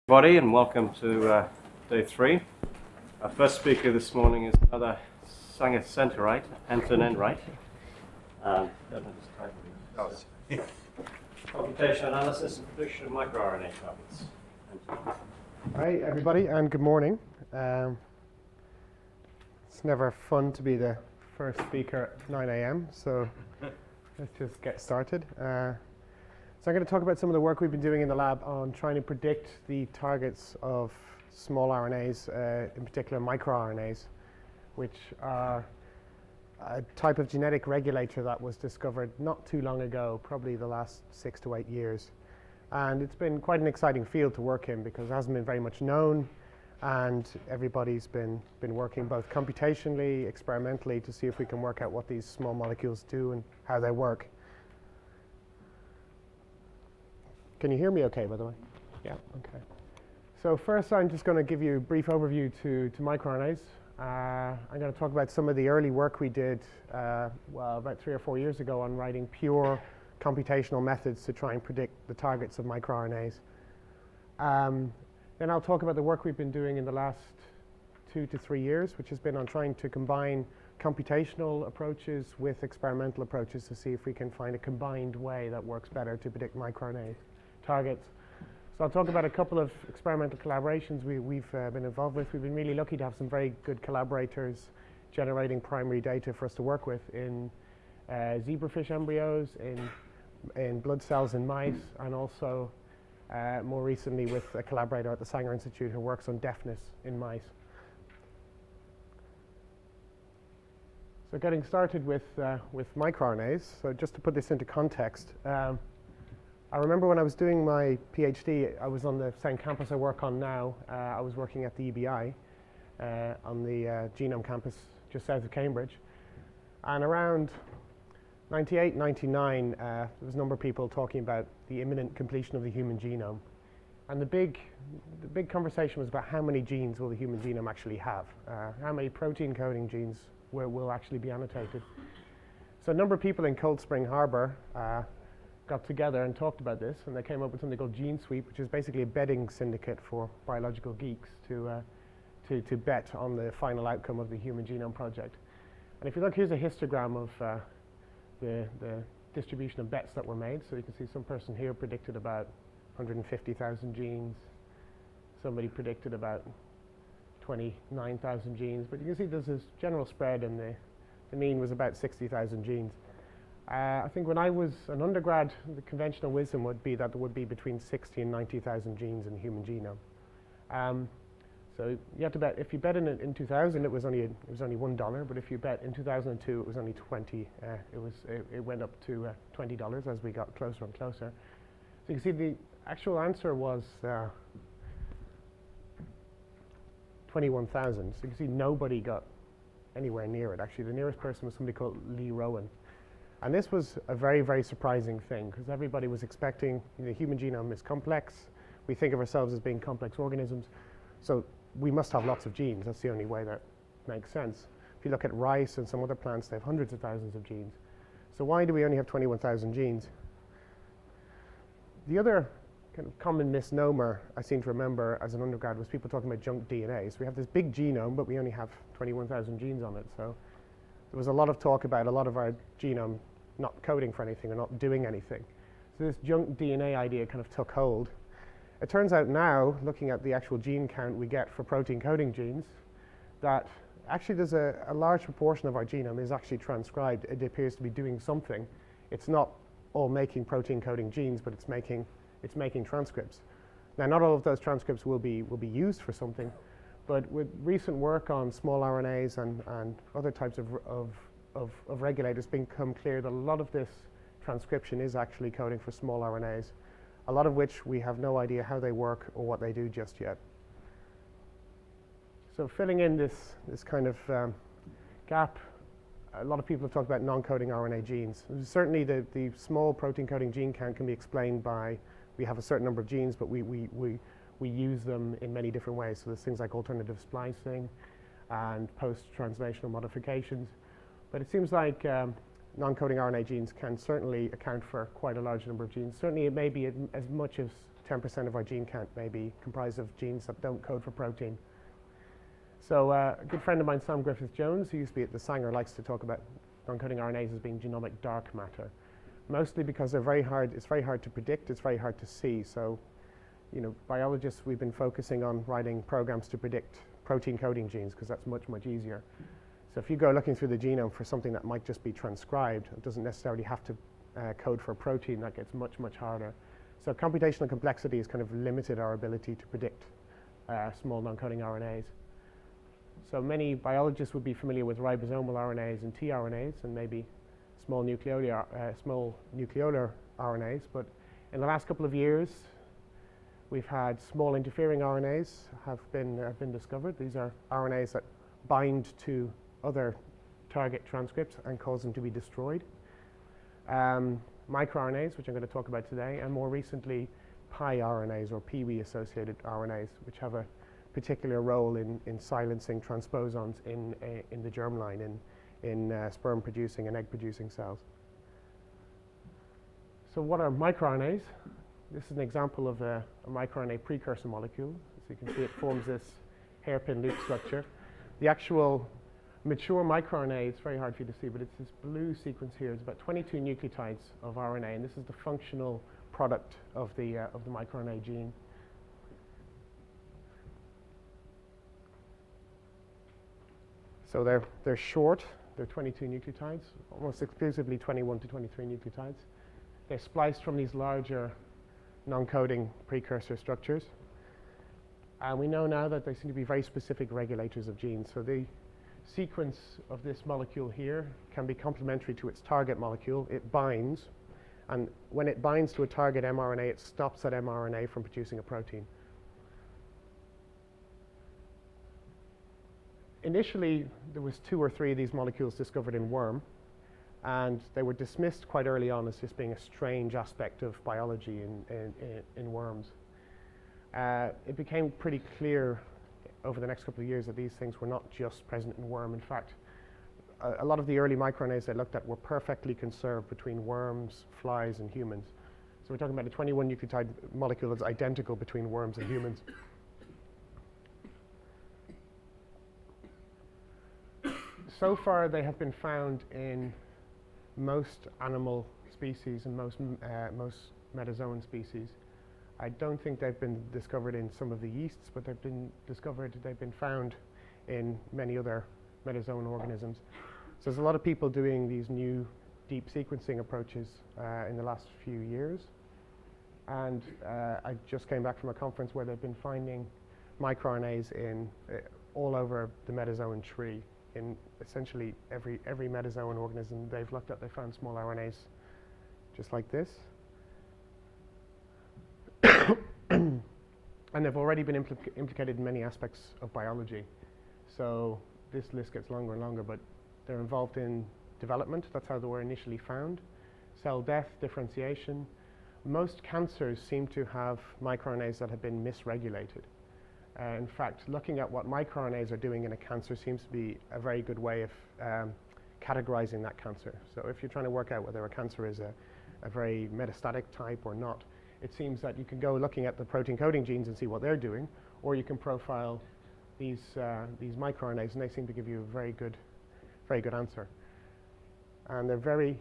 Everybody, and welcome to day 3. Our first speaker this morning is another Anton Enright. Computational analysis and prediction of microRNA targets. Hi everybody, and good morning. It's never fun to be the first speaker at 9 a.m., so let's just get started. So I'm going to talk about some of the work we've been doing in the lab on trying to predict the targets of small RNAs, in particular microRNAs, which are a type of genetic regulator that was discovered not too long ago, probably the last 6 to 8 years. And it's been quite an exciting field to work in because it hasn't been very much known, and everybody's been working both computationally, experimentally, to see if we can work out what these small molecules do and how they work. Can you hear me okay, by the way? Yeah, okay. So first I'm just going to give you a brief overview to microRNAs. I'm going to talk about some of the early work we did about 3 or 4 years ago on writing pure computational methods to try and predict the targets of microRNAs. Then I'll talk about the work we've been doing in the last 2 to 3 years, which has been on trying to combine computational approaches with experimental approaches to see if we can find a combined way that works better to predict microRNA targets. So I'll talk about a couple of experimental collaborations we've been involved with. We've been really lucky to have some very good collaborators generating primary data for us to work with in zebrafish embryos, in blood cells in mice, and also more recently with a collaborator at the Sanger Institute who works on deafness in mice. So getting started with microRNAs, so just to put this into context, I remember when I was doing my PhD, I was on the same campus I work on now. I was working at the EBI on the genome campus just south of Cambridge. And around 98, 99, there was a number of people talking about the imminent completion of the human genome. And the big conversation was about how many genes will the human genome actually have? How many protein coding genes will actually be annotated? So a number of people in Cold Spring Harbor got together and talked about this, and they came up with something called Gene Sweep, which is basically a betting syndicate for biological geeks to bet on the final outcome of the Human Genome Project. And if you look, here's a histogram of the distribution of bets that were made. So you can see some person here predicted about 150,000 genes. Somebody predicted about 29,000 genes. But you can see there's this general spread, and the mean was about 60,000 genes. I think when I was an undergrad, the conventional wisdom would be that there would be between 60 and 90,000 genes in the human genome. So you have to bet. If you bet in it in 2000, it was only $1. But if you bet in 2002, it was only 20. It went up to $20 as we got closer and closer. So you can see the actual answer was 21,000. So you can see nobody got anywhere near it. Actually, the nearest person was somebody called Lee Rowan. And this was a very, very surprising thing because everybody was expecting the human genome is complex. We think of ourselves as being complex organisms. So we must have lots of genes. That's the only way that makes sense. If you look at rice and some other plants, they have hundreds of thousands of genes. So why do we only have 21,000 genes? The other kind of common misnomer I seem to remember as an undergrad was people talking about junk DNA. So we have this big genome, but we only have 21,000 genes on it. So there was a lot of talk about a lot of our genome not coding for anything or not doing anything. So this junk DNA idea kind of took hold. It turns out now, looking at the actual gene count we get for protein coding genes, that actually there's a large proportion of our genome is actually transcribed. It appears to be doing something. It's not all making protein coding genes, but it's making transcripts. Now, not all of those transcripts will be used for something, but with recent work on small RNAs and other types of regulators, it's become clear that a lot of this transcription is actually coding for small RNAs, a lot of which we have no idea how they work or what they do just yet. So filling in this kind of gap, a lot of people have talked about non-coding RNA genes. Certainly the small protein coding gene count can be explained by we have a certain number of genes, but we use them in many different ways. So there's things like alternative splicing and post-translational modifications. But it seems like non-coding RNA genes can certainly account for quite a large number of genes. Certainly it may be as much as 10% of our gene count may be comprised of genes that don't code for protein. So a good friend of mine, Sam Griffith-Jones, who used to be at the Sanger, likes to talk about non-coding RNAs as being genomic dark matter, mostly because they're very hard. It's very hard to predict. It's very hard to see. So, biologists, we've been focusing on writing programs to predict protein coding genes because that's much, much easier. So if you go looking through the genome for something that might just be transcribed, it doesn't necessarily have to code for a protein, that gets much, much harder. So computational complexity has kind of limited our ability to predict small non-coding RNAs. So many biologists would be familiar with ribosomal RNAs and tRNAs and maybe small nucleolar RNAs, but in the last couple of years we've had small interfering RNAs have been discovered. These are RNAs that bind to other target transcripts and cause them to be destroyed. MicroRNAs, which I'm going to talk about today, and more recently piRNAs or Pee-wee associated RNAs, which have a particular role in silencing transposons in the germline, in sperm producing and egg producing cells. So what are microRNAs? This is an example of a microRNA precursor molecule. So you can see it forms this hairpin loop structure. The actual mature microRNA, it's very hard for you to see, but it's this blue sequence here. It's about 22 nucleotides of RNA, and this is the functional product of the microRNA gene. So they're short. They're 22 nucleotides, almost exclusively 21 to 23 nucleotides. They're spliced from these larger non-coding precursor structures. And we know now that they seem to be very specific regulators of genes. So the sequence of this molecule here can be complementary to its target molecule. It binds, and when it binds to a target mRNA, it stops that mRNA from producing a protein. Initially, there was 2 or 3 of these molecules discovered in worm, and they were dismissed quite early on as just being a strange aspect of biology in worms. It became pretty clear over the next couple of years that these things were not just present in worm. In fact, a lot of the early microRNAs they looked at were perfectly conserved between worms, flies, and humans. So we're talking about a 21 nucleotide molecule that's identical between worms and humans. So far, they have been found in most animal species and most metazoan species. I don't think they've been discovered in some of the yeasts, but they've been found in many other metazoan organisms. So there's a lot of people doing these new deep sequencing approaches in the last few years. And I just came back from a conference where they've been finding microRNAs in all over the metazoan tree. In essentially every metazoan organism they've looked at, they found small RNAs just like this. And they've already been implicated in many aspects of biology. So this list gets longer and longer, but they're involved in development. That's how they were initially found. Cell death, differentiation. Most cancers seem to have microRNAs that have been misregulated. In fact, looking at what microRNAs are doing in a cancer seems to be a very good way of categorizing that cancer. So if you're trying to work out whether a cancer is a very metastatic type or not, it seems that you can go looking at the protein coding genes and see what they're doing, or you can profile these microRNAs, and they seem to give you a very good answer. And they're very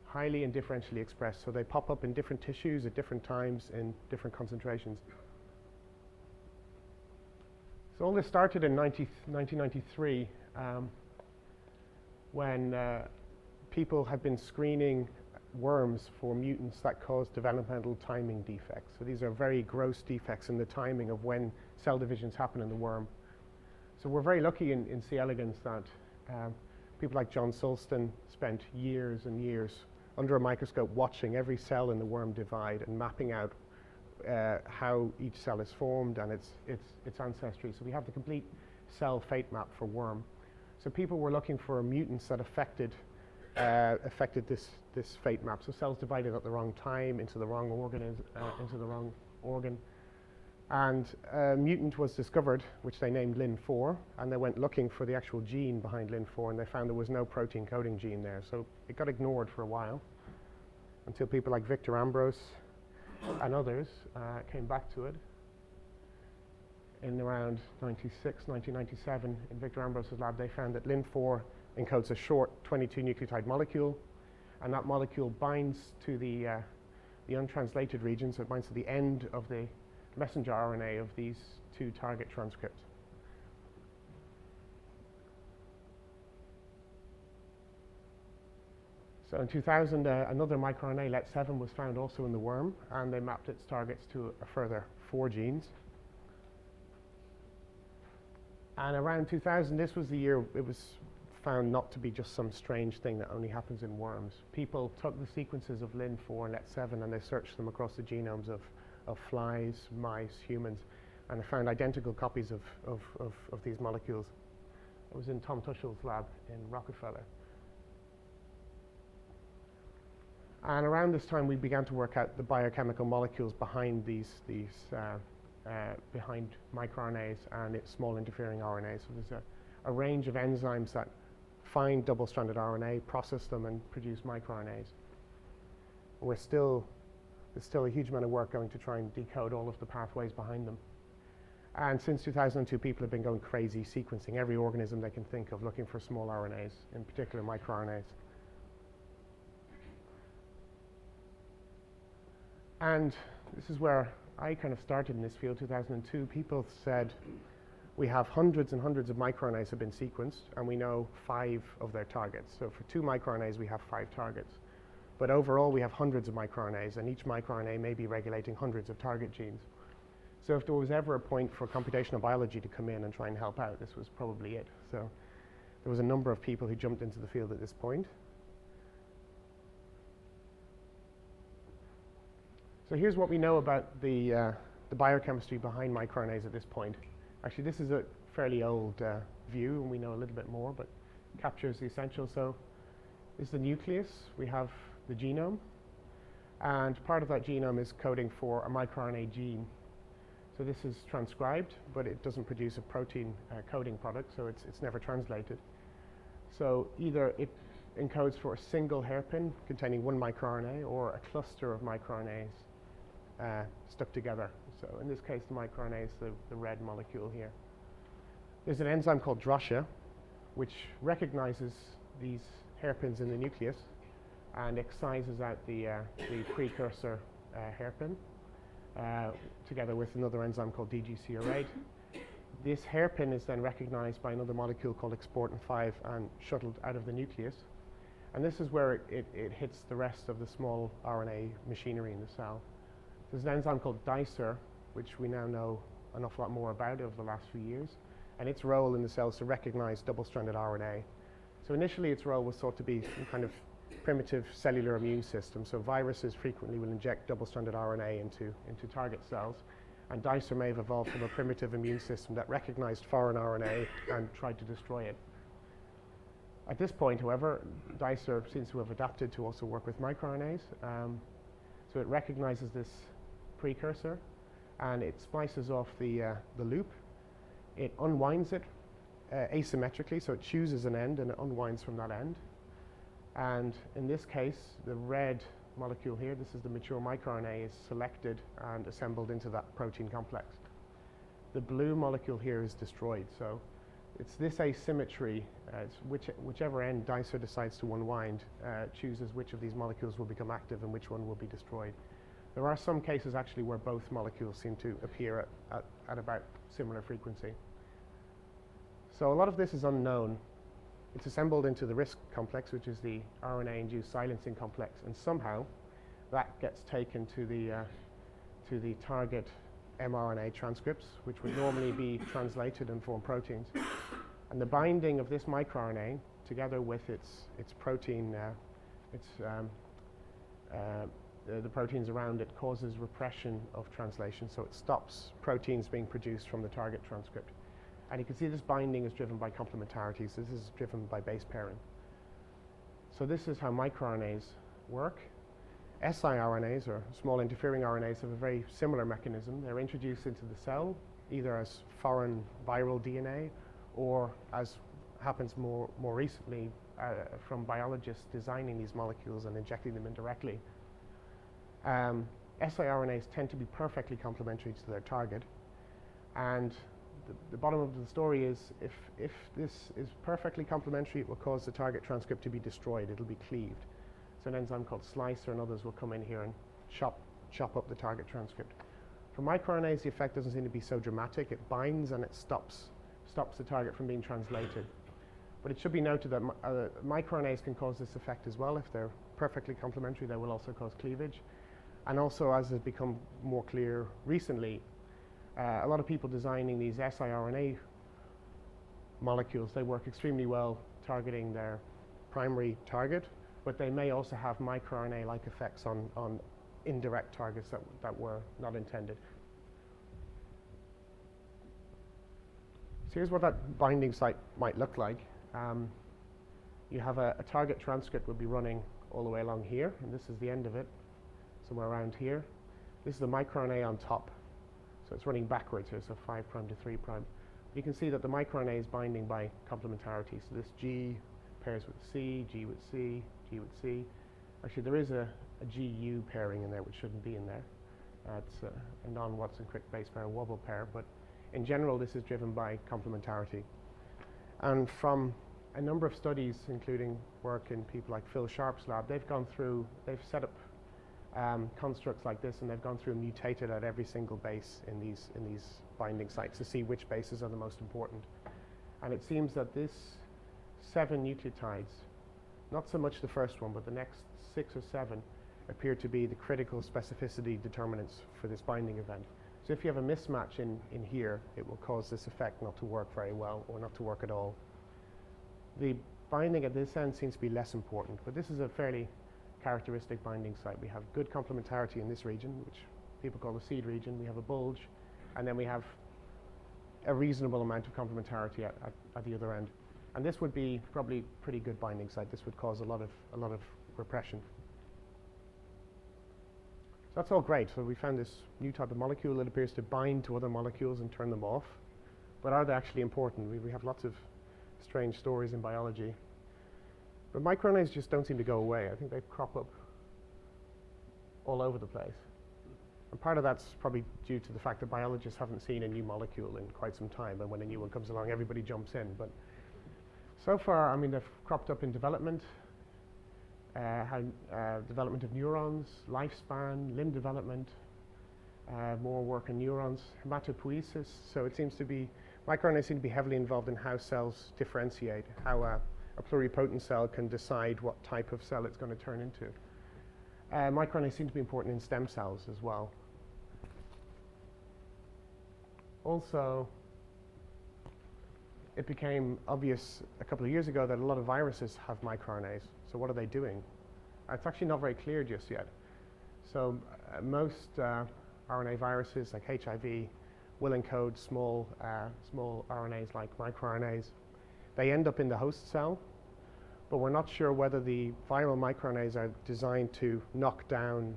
highly and differentially expressed, so they pop up in different tissues at different times in different concentrations. So all this started in 1993 when people had been screening worms for mutants that cause developmental timing defects. So these are very gross defects in the timing of when cell divisions happen in the worm. So we're very lucky in C. elegans that people like John Sulston spent years and years under a microscope watching every cell in the worm divide and mapping out how each cell is formed and its ancestry. So we have the complete cell fate map for worm. So people were looking for mutants that affected this fate map. So cells divided at the wrong time into the wrong organ, And a mutant was discovered, which they named Lin4, and they went looking for the actual gene behind Lin4, and they found there was no protein coding gene there. So it got ignored for a while until people like Victor Ambros and others came back to it in around 1997. In Victor Ambros's lab, they found that Lin4 encodes a short 22 nucleotide molecule, and that molecule binds to the untranslated region, so it binds to the end of the messenger RNA of these two target transcripts. So in 2000, another microRNA, LET7, was found also in the worm, and they mapped its targets to a further 4 genes. And around 2000, this was the year it was found not to be just some strange thing that only happens in worms. People took the sequences of Lin4 and LET7 and they searched them across the genomes of flies, mice, humans, and they found identical copies of these molecules. It was in Tom Tuschl's lab in Rockefeller. And around this time, we began to work out the biochemical molecules behind behind microRNAs and its small interfering RNAs. So there's a range of enzymes that find double-stranded RNA, process them, and produce microRNAs. There's still a huge amount of work going to try and decode all of the pathways behind them. And since 2002, people have been going crazy, sequencing every organism they can think of, looking for small RNAs, in particular microRNAs. And this is where I kind of started in this field, 2002. People said, we have hundreds and hundreds of microRNAs have been sequenced, and we know 5 of their targets. So for 2 microRNAs, we have 5 targets. But overall, we have hundreds of microRNAs, and each microRNA may be regulating hundreds of target genes. So if there was ever a point for computational biology to come in and try and help out, this was probably it. So there was a number of people who jumped into the field at this point. So here's what we know about the biochemistry behind microRNAs at this point. Actually, this is a fairly old view, and we know a little bit more, but captures the essential. So this is the nucleus. We have the genome, and part of that genome is coding for a microRNA gene. So this is transcribed, but it doesn't produce a protein coding product, so it's never translated. So either it encodes for a single hairpin containing 1 microRNA or a cluster of microRNAs stuck together. So in this case, the microRNA is the red molecule here. There's an enzyme called DROSHA, which recognizes these hairpins in the nucleus and excises out the precursor hairpin together with another enzyme called DGCR8. This hairpin is then recognized by another molecule called exportin-5 and shuttled out of the nucleus. And this is where it hits the rest of the small RNA machinery in the cell. There's an enzyme called DICER, which we now know an awful lot more about over the last few years, and its role in the cell is to recognize double-stranded RNA. So initially, its role was thought to be some kind of primitive cellular immune system. So viruses frequently will inject double-stranded RNA into target cells, and DICER may have evolved from a primitive immune system that recognized foreign RNA and tried to destroy it. At this point, however, DICER seems to have adapted to also work with microRNAs. So it recognizes this precursor, and it splices off the loop. It unwinds it asymmetrically, so it chooses an end and it unwinds from that end. And in this case, the red molecule here, this is the mature microRNA, is selected and assembled into that protein complex. The blue molecule here is destroyed. So it's this asymmetry, whichever end DICER decides to unwind, chooses which of these molecules will become active and which one will be destroyed. There are some cases actually where both molecules seem to appear at about similar frequency. So a lot of this is unknown. It's assembled into the RISC complex, which is the RNA-induced silencing complex, and somehow that gets taken to the target mRNA transcripts, which would normally be translated and form proteins. And the binding of this microRNA, together with its protein, the proteins around it, causes repression of translation, so it stops proteins being produced from the target transcript. And you can see this binding is driven by complementarity, so this is driven by base pairing. So this is how microRNAs work. siRNAs, or small interfering RNAs, have a very similar mechanism. They're introduced into the cell either as foreign viral DNA or, as happens more recently, from biologists designing these molecules and injecting them indirectly. siRNAs tend to be perfectly complementary to their target, and the bottom of the story is if this is perfectly complementary, it will cause the target transcript to be destroyed. It'll be cleaved. So an enzyme called slicer and others will come in here and chop up the target transcript. For microRNAs, the effect doesn't seem to be so dramatic. It binds and it stops the target from being translated. But it should be noted that microRNAs can cause this effect as well. If they're perfectly complementary, they will also cause cleavage. And also, as has become more clear recently, a lot of people designing these siRNA molecules, they work extremely well targeting their primary target, but they may also have microRNA-like effects on indirect targets that were not intended. So here's what that binding site might look like. You have a target transcript would be running all the way along here, and this is the end of it, somewhere around here. This is the microRNA on top. So it's running backwards here, so 5' to 3'. You can see that the microRNA is binding by complementarity. So this G pairs with C, G with C, G with C. Actually, there is a GU pairing in there, which shouldn't be in there. It's a non-Watson-Crick base pair, wobble pair, but in general, this is driven by complementarity. And from a number of studies, including work in people like Phil Sharp's lab, they've set up constructs like this, and they've gone through and mutated at every single base in these binding sites to see which bases are the most important. And it seems that this 7 nucleotides, not so much the first one, but the next 6 or 7, appear to be the critical specificity determinants for this binding event. So if you have a mismatch in here, it will cause this effect not to work very well or not to work at all. The binding at this end seems to be less important, but this is a fairly characteristic binding site. We have good complementarity in this region, which people call the seed region. We have a bulge, and then we have a reasonable amount of complementarity at the other end. And this would be probably a pretty good binding site. This would cause a lot of repression. So that's all great. So we found this new type of molecule that appears to bind to other molecules and turn them off. But are they actually important? We have lots of strange stories in biology. But microRNAs just don't seem to go away. I think they crop up all over the place. And part of that's probably due to the fact that biologists haven't seen a new molecule in quite some time, and when a new one comes along, everybody jumps in. But so far, I mean, they've cropped up in development, development of neurons, lifespan, limb development, more work on neurons, hematopoiesis. So it seems to be, microRNAs seem to be heavily involved in how cells differentiate, how a pluripotent cell can decide what type of cell it's going to turn into. microRNAs seem to be important in stem cells as well. Also, it became obvious a couple of years ago that a lot of viruses have microRNAs. So what are they doing? It's actually not very clear just yet. So most RNA viruses like HIV will encode small RNAs like microRNAs. They end up in the host cell, but we're not sure whether the viral microRNAs are designed to knock down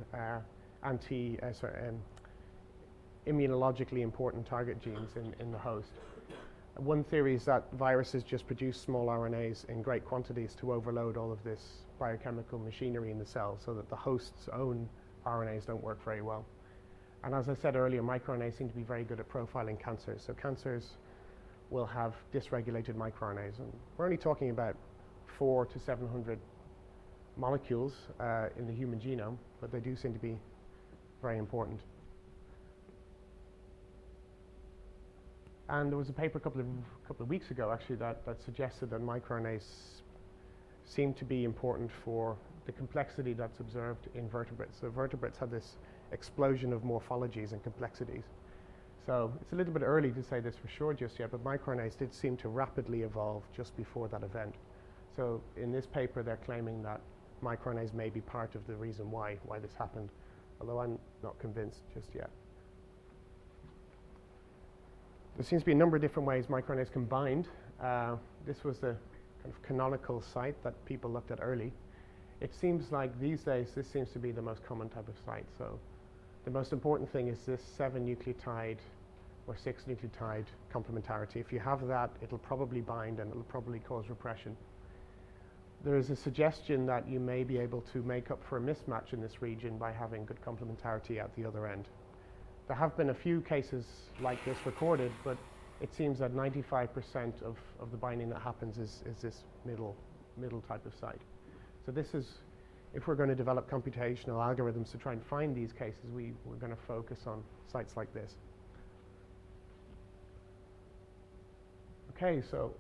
immunologically important target genes in the host. One theory is that viruses just produce small RNAs in great quantities to overload all of this biochemical machinery in the cell so that the host's own RNAs don't work very well. And as I said earlier, microRNAs seem to be very good at profiling cancers. So cancers will have dysregulated microRNAs. And we're only talking about 400 to 700 molecules in the human genome, but they do seem to be very important. And there was a paper a couple of weeks ago, actually, that suggested that microRNAs seem to be important for the complexity that's observed in vertebrates. So vertebrates have this explosion of morphologies and complexities. So it's a little bit early to say this for sure just yet, but microRNAs did seem to rapidly evolve just before that event. So in this paper, they're claiming that microRNAs may be part of the reason why this happened, although I'm not convinced just yet. There seems to be a number of different ways microRNAs can bind. This was the kind of canonical site that people looked at early. it seems like these days this seems to be the most common type of site. So the most important thing is this 7 nucleotide or 6 nucleotide complementarity. If you have that, it'll probably bind and it'll probably cause repression. There is a suggestion that you may be able to make up for a mismatch in this region by having good complementarity at the other end. There have been a few cases like this recorded, but it seems that 95% of the binding that happens is this middle type of site. So this is, if we're going to develop computational algorithms to try and find these cases, we're going to focus on sites like this. Okay, so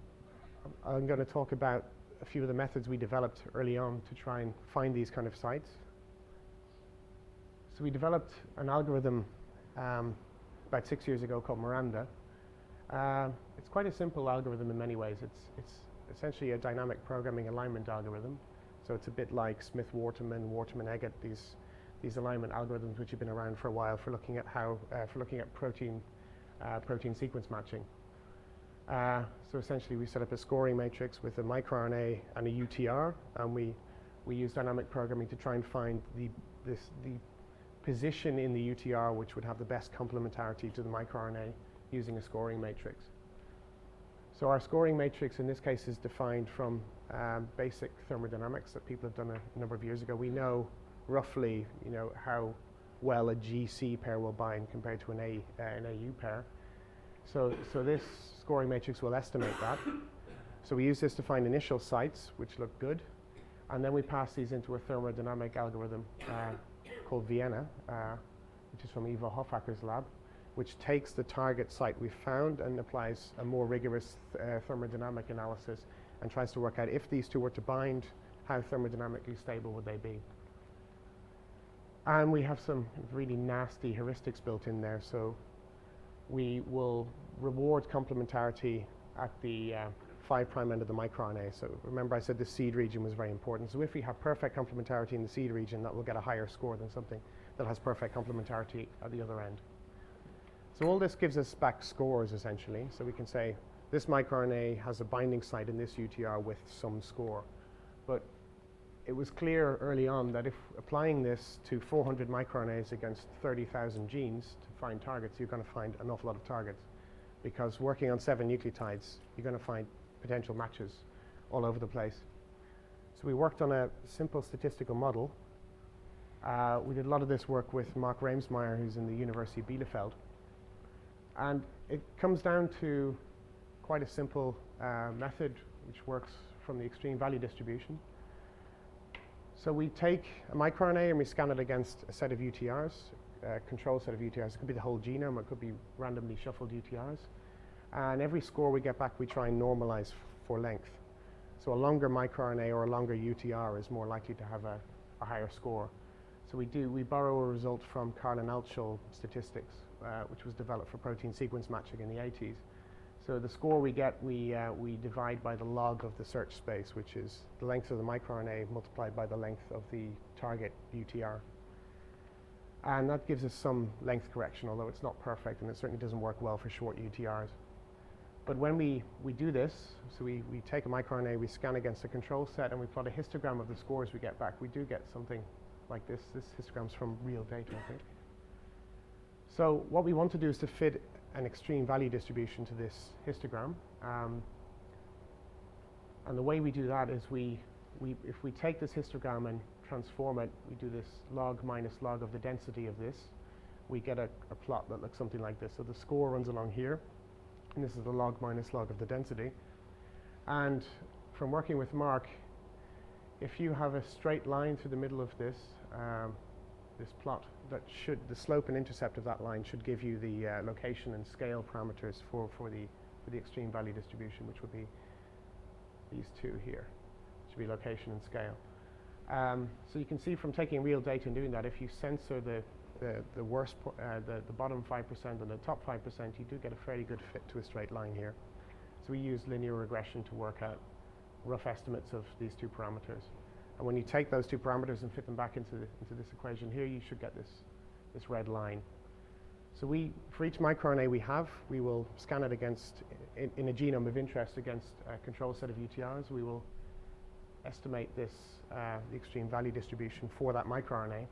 I'm going to talk about a few of the methods we developed early on to try and find these kind of sites. So we developed an algorithm about 6 years ago called Miranda. It's quite a simple algorithm in many ways. It's essentially a dynamic programming alignment algorithm. So it's a bit like Smith-Waterman, Waterman-Eggett, these alignment algorithms which have been around for a while for looking at protein sequence matching. So essentially we set up a scoring matrix with a microRNA and a UTR, and we use dynamic programming to try and find the position in the UTR which would have the best complementarity to the microRNA using a scoring matrix. So our scoring matrix in this case is defined from basic thermodynamics that people have done a number of years ago. We know roughly, how well a GC pair will bind compared to an AU pair. So this scoring matrix will estimate that. So we use this to find initial sites which look good, and then we pass these into a thermodynamic algorithm called Vienna, which is from Ivo Hofacker's lab, which takes the target site we found and applies a more rigorous thermodynamic analysis and tries to work out if these two were to bind, how thermodynamically stable would they be. And we have some really nasty heuristics built in there. So we will reward complementarity at the 5' end of the microRNA. So remember I said the seed region was very important. So if we have perfect complementarity in the seed region, that will get a higher score than something that has perfect complementarity at the other end. So all this gives us back scores essentially. So we can say this microRNA has a binding site in this UTR with some score. But it was clear early on that if applying this to 400 microRNAs against 30,000 genes to find targets, you're going to find an awful lot of targets. Because working on 7 nucleotides, you're going to find potential matches all over the place. So we worked on a simple statistical model. We did a lot of this work with Mark Reimsmeier, who's in the University of Bielefeld. And it comes down to quite a simple method which works from the extreme value distribution. So we take a microRNA and we scan it against a set of UTRs, a control set of UTRs. It could be the whole genome, it could be randomly shuffled UTRs. And every score we get back, we try and normalize for length. So a longer microRNA or a longer UTR is more likely to have a higher score. So we borrow a result from Karl and Altschul statistics, which was developed for protein sequence matching in the 80s. So the score we get, we divide by the log of the search space, which is the length of the microRNA multiplied by the length of the target UTR. And that gives us some length correction, although it's not perfect, and it certainly doesn't work well for short UTRs. But when we do this, so we take a microRNA, we scan against a control set, and we plot a histogram of the scores we get back, we do get something like this. This histogram's from real data, I think. So what we want to do is to fit an extreme value distribution to this histogram. And the way we do that is if we take this histogram and transform it, we do this log minus log of the density of this, we get a plot that looks something like this. So the score runs along here, and this is the log minus log of the density. And from working with Mark, if you have a straight line through the middle of this, this plot, the slope and intercept of that line should give you the location and scale parameters for the extreme value distribution, which would be these two here. Should be location and scale. So you can see from taking real data and doing that, if you censor the worst, the bottom 5% and the top 5%, you do get a fairly good fit to a straight line here. So we use linear regression to work out rough estimates of these two parameters. And when you take those two parameters and fit them back into this equation here, you should get this red line. So for each microRNA we will scan it against, in a genome of interest, against a control set of UTRs. We will estimate this, the extreme value distribution for that microRNA.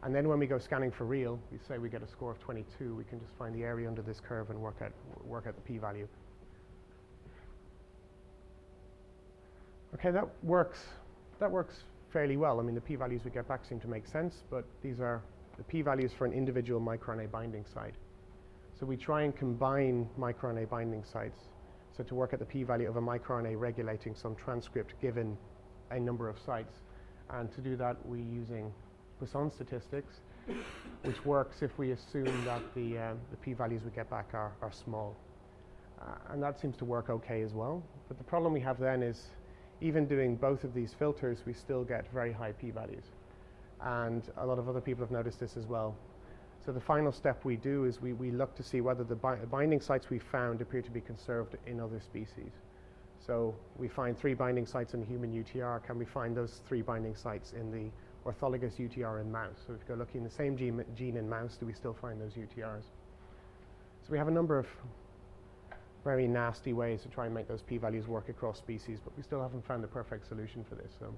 And then when we go scanning for real, we say we get a score of 22, we can just find the area under this curve and work out the p-value. Okay, that works fairly well. I mean, the p-values we get back seem to make sense, but these are the p-values for an individual microRNA binding site. So we try and combine microRNA binding sites. So to work at the p-value of a microRNA regulating some transcript given a number of sites. And to do that, we're using Poisson statistics, which works if we assume that the p-values we get back are small. And that seems to work okay as well. But the problem we have then is, even doing both of these filters, we still get very high p-values. And a lot of other people have noticed this as well. So the final step we do is we look to see whether the binding sites we found appear to be conserved in other species. So we find 3 binding sites in human UTR. Can we find those 3 binding sites in the orthologous UTR in mouse? So if we go looking in the same gene in mouse, do we still find those UTRs? So we have a number of very nasty ways to try and make those p-values work across species, but we still haven't found the perfect solution for this. So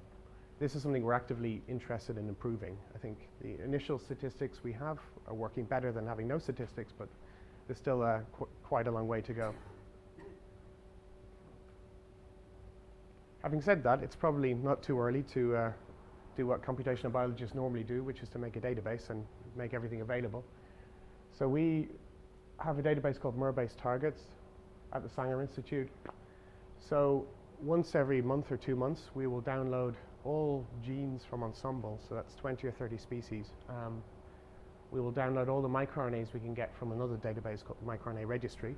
this is something we're actively interested in improving. I think the initial statistics we have are working better than having no statistics, but there's still quite a long way to go. Having said that, it's probably not too early to do what computational biologists normally do, which is to make a database and make everything available. So we have a database called MER-based targets at the Sanger Institute. So once every month or 2 months, we will download all genes from Ensemble, so that's 20 or 30 species. We will download all the microRNAs we can get from another database called the microRNA registry,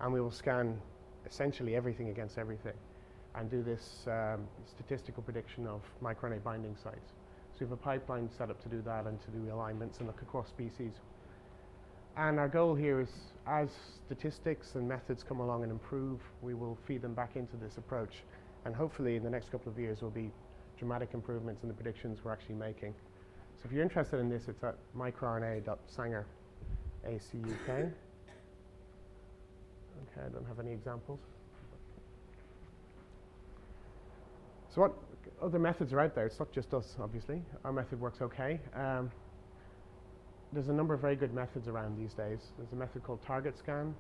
and we will scan essentially everything against everything and do this statistical prediction of microRNA binding sites. So we have a pipeline set up to do that and to do alignments and look across species. And our goal here is, as statistics and methods come along and improve, we will feed them back into this approach. And hopefully in the next couple of years, there will be dramatic improvements in the predictions we're actually making. So if you're interested in this, it's at microRNA.sanger, ACUK. Okay, I don't have any examples. So what other methods are out there? It's not just us, obviously. Our method works okay. There's a number of very good methods around these days. There's a method called target scan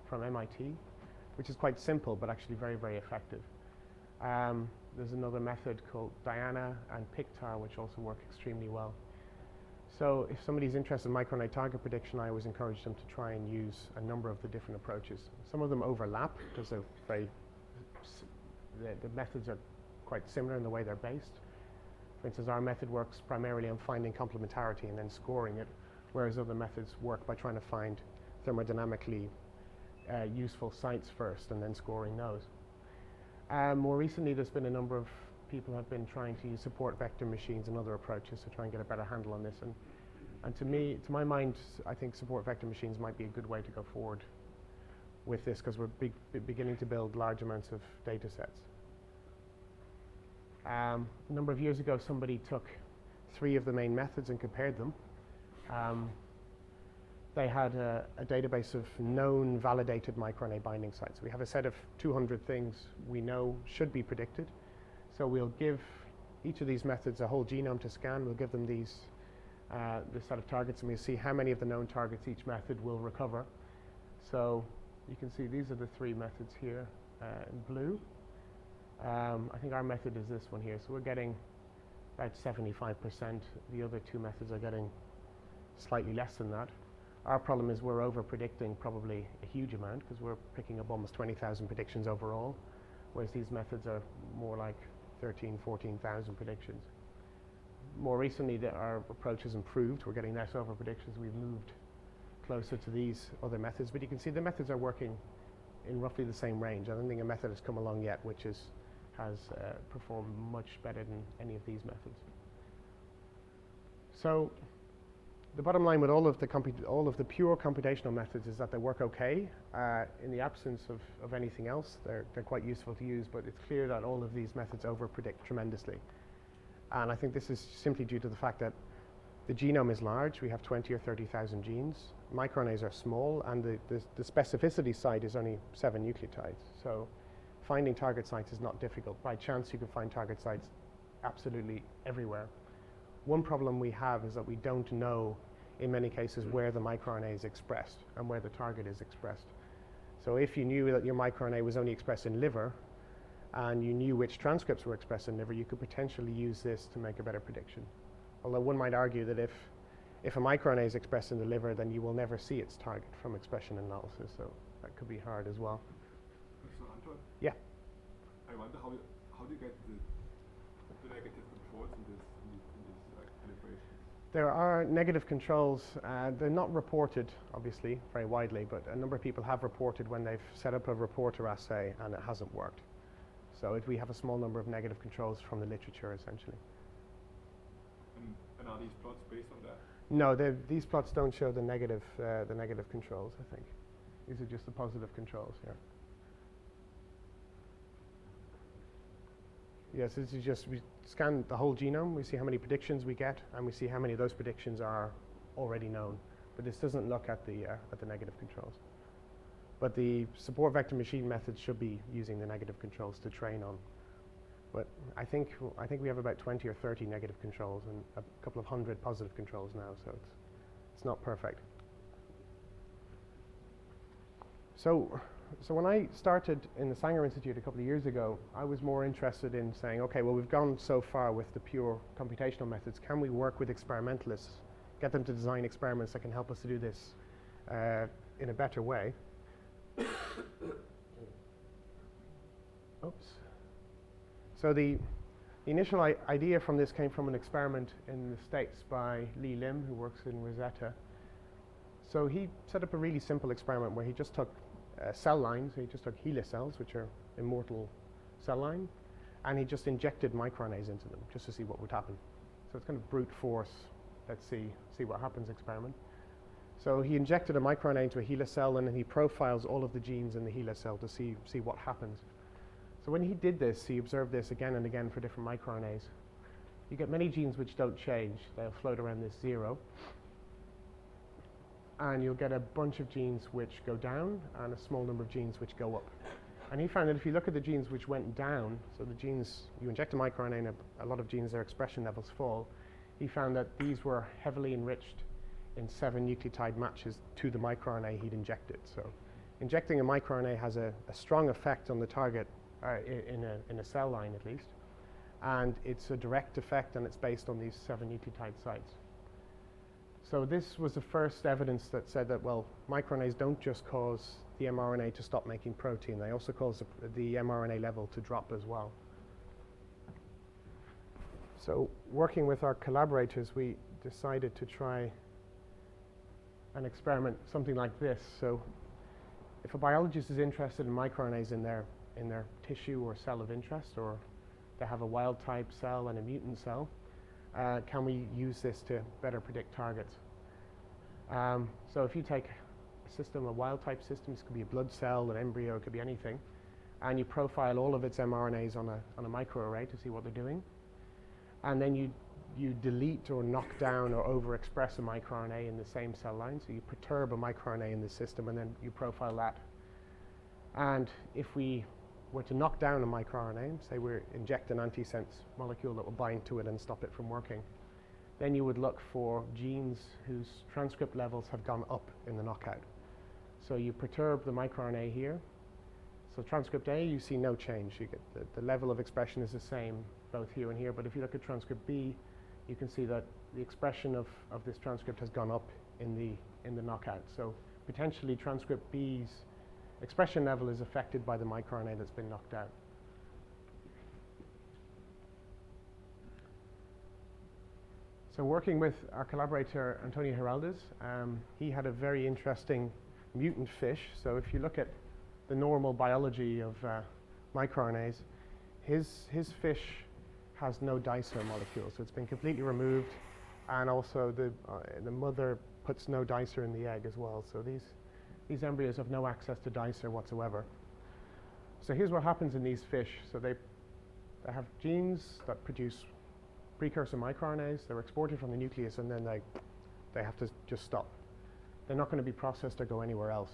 from MIT, which is quite simple, but actually very, very effective. There's another method called Diana and Pictar, which also work extremely well. So if somebody's interested in microRNA target prediction, I always encourage them to try and use a number of the different approaches. Some of them overlap because they're the methods are quite similar in the way they're based. For instance, our method works primarily on finding complementarity and then scoring it, whereas other methods work by trying to find thermodynamically useful sites first and then scoring those. More recently, there's been a number of people have been trying to use support vector machines and other approaches to try and get a better handle on this. And to my mind, I think support vector machines might be a good way to go forward with this, because we're beginning to build large amounts of data sets. A number of years ago, somebody took 3 of the main methods and compared them. They had a database of known validated microRNA binding sites. We have a set of 200 things we know should be predicted. So we'll give each of these methods a whole genome to scan. We'll give them this set of targets, and we'll see how many of the known targets each method will recover. So you can see these are the 3 methods here in blue. I think our method is this one here. So we're getting about 75%. The other 2 methods are getting slightly less than that. Our problem is we're over-predicting probably a huge amount, because we're picking up almost 20,000 predictions overall, whereas these methods are more like 13,000, 14,000 predictions. More recently, our approach has improved. We're getting less over-predictions. We've moved closer to these other methods, but you can see the methods are working in roughly the same range. I don't think a method has come along yet which has performed much better than any of these methods. So the bottom line with all of the pure computational methods is that they work okay. In the absence of anything else, they're quite useful to use, but it's clear that all of these methods over-predict tremendously. And I think this is simply due to the fact that the genome is large. We have 20 or 30,000 genes. microRNAs are small, and the specificity site is only 7 nucleotides. So finding target sites is not difficult. By chance, you can find target sites absolutely everywhere. One problem we have is that we don't know, in many cases, where the microRNA is expressed and where the target is expressed. So if you knew that your microRNA was only expressed in liver, and you knew which transcripts were expressed in liver, you could potentially use this to make a better prediction. Although one might argue that if a microRNA is expressed in the liver, then you will never see its target from expression analysis, so that could be hard as well. So Anton? Yeah? I wonder how do you get the negative controls in this calibration? There are negative controls. They're not reported, obviously, very widely, but a number of people have reported when they've set up a reporter assay and it hasn't worked. So we have a small number of negative controls from the literature, essentially. And are these plots based on that? No, these plots don't show the negative controls, I think. These are just the positive controls here. Yes, this is just, we scan the whole genome, we see how many predictions we get, and we see how many of those predictions are already known. But this doesn't look at the negative controls. But the support vector machine methods should be using the negative controls to train on. But I think we have about 20 or 30 negative controls and a couple of hundred positive controls now, so it's not perfect. So when I started in the Sanger Institute a couple of years ago, I was more interested in saying, okay, well, we've gone so far with the pure computational methods. Can we work with experimentalists, get them to design experiments that can help us to do this in a better way? Oops. So the initial idea from this came from an experiment in the States by Lee Lim, who works in Rosetta. So he set up a really simple experiment where he just took cell lines, he just took HeLa cells, which are immortal cell line, and he just injected microRNAs into them just to see what would happen. So it's kind of brute force, let's see what happens experiment. So he injected a microRNA into a HeLa cell, and then he profiles all of the genes in the HeLa cell to see what happens. So when he did this, he observed this again and again for different microRNAs. You get many genes which don't change. They'll float around this 0. And you'll get a bunch of genes which go down and a small number of genes which go up. And he found that if you look at the genes which went down, so the genes, you inject a microRNA and a lot of genes, their expression levels fall, he found that these were heavily enriched in 7 nucleotide matches to the microRNA he'd injected. So injecting a microRNA has a strong effect on the target in a cell line at least, and it's a direct effect, and it's based on these 7 nucleotide sites. So this was the first evidence that said that, well, microRNAs don't just cause the mRNA to stop making protein, they also cause the mRNA level to drop as well. So working with our collaborators, we decided to try an experiment, something like this. So if a biologist is interested in microRNAs in their tissue or cell of interest, or they have a wild type cell and a mutant cell, can we use this to better predict targets? So if you take a system, a wild type system, this could be a blood cell, an embryo, it could be anything, and you profile all of its mRNAs on a microarray to see what they're doing, and then you delete or knock down or overexpress a microRNA in the same cell line, so you perturb a microRNA in the system and then you profile that. And if we were to knock down a microRNA, say we inject an antisense molecule that will bind to it and stop it from working, then you would look for genes whose transcript levels have gone up in the knockout. So you perturb the microRNA here. So transcript A, you see no change. You get the level of expression is the same both here and here, but if you look at transcript B, you can see that the expression of this transcript has gone up in the knockout. So potentially transcript B's expression level is affected by the microRNA that's been knocked out. So working with our collaborator, Antonio Enright, he had a very interesting mutant fish. So if you look at the normal biology of microRNAs, his fish has no dicer molecule, so it's been completely removed, and also the mother puts no dicer in the egg as well. So these embryos have no access to dicer whatsoever. So here's what happens in these fish. So they have genes that produce precursor microRNAs. They're exported from the nucleus, and then they have to just stop. They're not going to be processed or go anywhere else.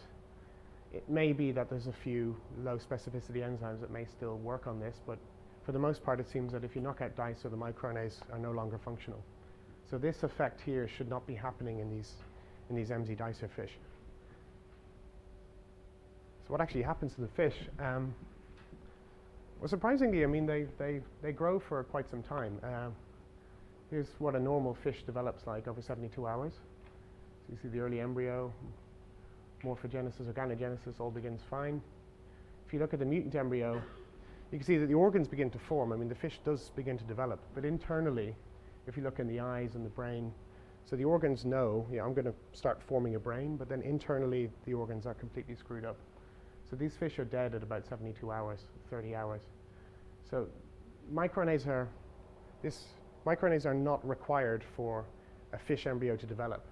It may be that there's a few low specificity enzymes that may still work on this, but for the most part it seems that if you knock out DICE, the microRNAs are no longer functional. So this effect here should not be happening in these MZ dicer fish. So what actually happens to the fish? Well, surprisingly, I mean, they grow for quite some time. Here's what a normal fish develops like over 72 hours. So you see the early embryo, morphogenesis, organogenesis all begins fine. If you look at the mutant embryo, you can see that the organs begin to form. I mean, the fish does begin to develop, but internally, if you look in the eyes and the brain, so the organs know, yeah, I'm going to start forming a brain, but then internally the organs are completely screwed up. So these fish are dead at about 72 hours, 30 hours. So microRNAs are not required for a fish embryo to develop.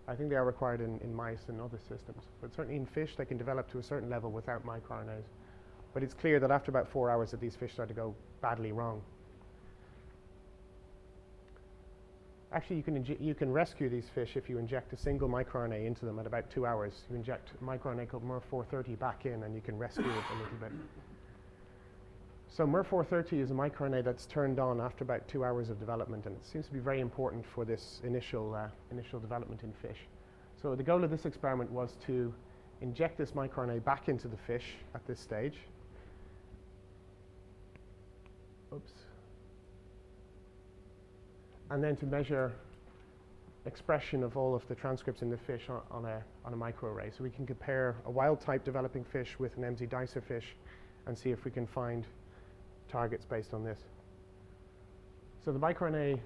I think they are required in mice and other systems, but certainly in fish they can develop to a certain level without microRNAs. But it's clear that after about 4 hours that these fish start to go badly wrong. Actually, you can rescue these fish if you inject a single microRNA into them at about 2 hours. You inject a microRNA called MER430 back in and you can rescue it a little bit. So MER430 is a microRNA that's turned on after about 2 hours of development, and it seems to be very important for this initial development in fish. So the goal of this experiment was to inject this microRNA back into the fish at this stage. Oops. And then to measure expression of all of the transcripts in the fish on a microarray. So we can compare a wild type developing fish with an MZ dicer fish and see if we can find targets based on this. So the microRNA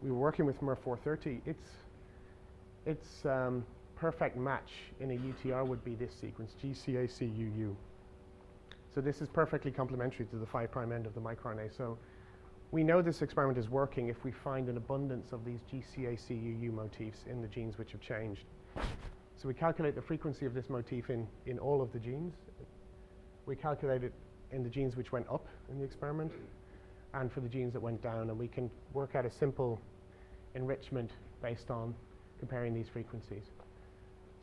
we were working with MER430, its perfect match in a UTR would be this sequence, GCACUU. So this is perfectly complementary to the 5' end of the microRNA. So we know this experiment is working if we find an abundance of these GCACUU motifs in the genes which have changed. So we calculate the frequency of this motif in all of the genes. We calculate it in the genes which went up in the experiment and for the genes that went down, and we can work out a simple enrichment based on comparing these frequencies.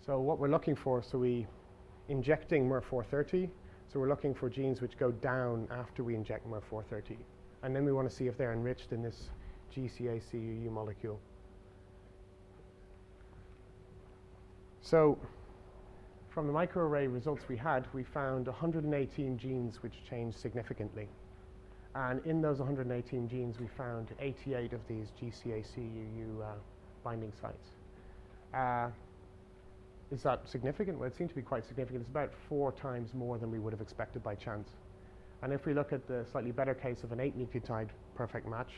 So what we're looking for, so we injecting MER430, so we're looking for genes which go down after we inject MER430. And then we want to see if they're enriched in this GCACUU molecule. So from the microarray results we had, we found 118 genes which changed significantly. And in those 118 genes, we found 88 of these GCACUU binding sites. Is that significant? Well, it seemed to be quite significant. It's about 4 times more than we would have expected by chance. And if we look at the slightly better case of an 8 nucleotide perfect match,